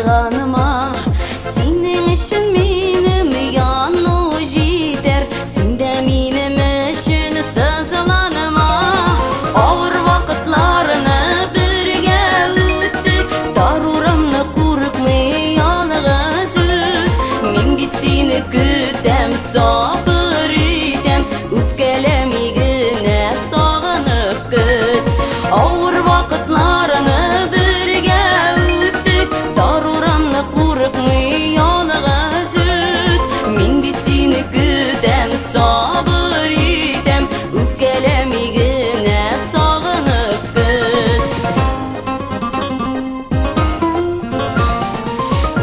сағаныма. Сенің үшін менім яну жетер, сенде менім үшін сызыланыма. Ауыр вақытларыны бірге өттік, тарурамны қорықмай алғыз өт. Мен бит сені күтем, сабыр етем, өткелемегіне сағынып күт. Ауыр вақытларыны бірге өттік, тарурамны қорықмай алғыз өт. Мен бит сені күтем, сабыр етем, өткелемегіне сағынып күт.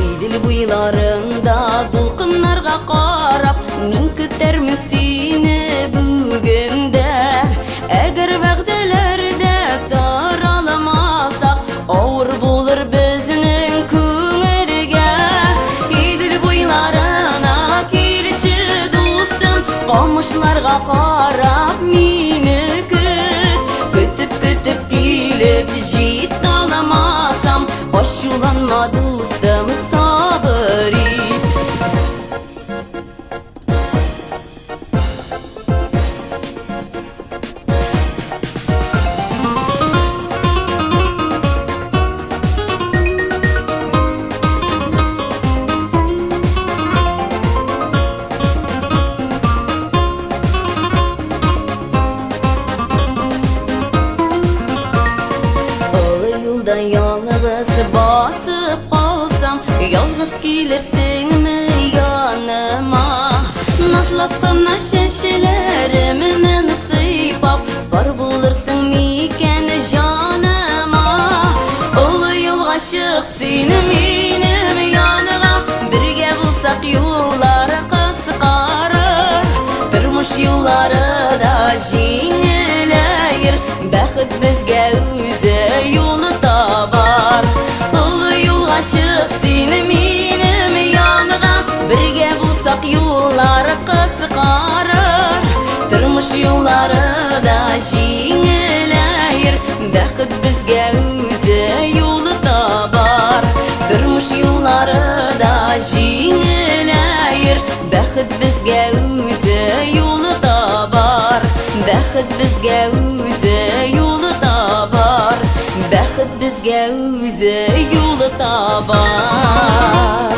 Иділ бойларыңда толқынларға қарап, мен күтермін сені бүгінде. Әгер вәғделерде тараламасақ, ауыр болыр біздің көңілге. Иділ бойларына келші достым, қамышларға қарап мені күт. Күтіп келіп жет аламасам, ашуланма достым, сабыр ет. Yolda yalnız basıp kalsam, yalnız gelirsin mi yanıma? Nazlap kına şeşelerimden sıypap, var bulursun miken canıma. Ulu yol aşık senin benim yanıma, birge bulsak yolları kıskarır. Durmuş yolları da jеңіләйір, бәхет бізге өзі yolu табар. Ulu yol aşık seni benim yanıma, birge bulsak yolları kıskarır. Durmuş yolları da jеңіләйір, бәхет бізге өзі yolu табар. Durmuş yolları da jеңіләйір, бәхет бізге өзі yolu табар. Бәхет бізге өзі yolu табар. Бәхет бізге өзі yolu табар.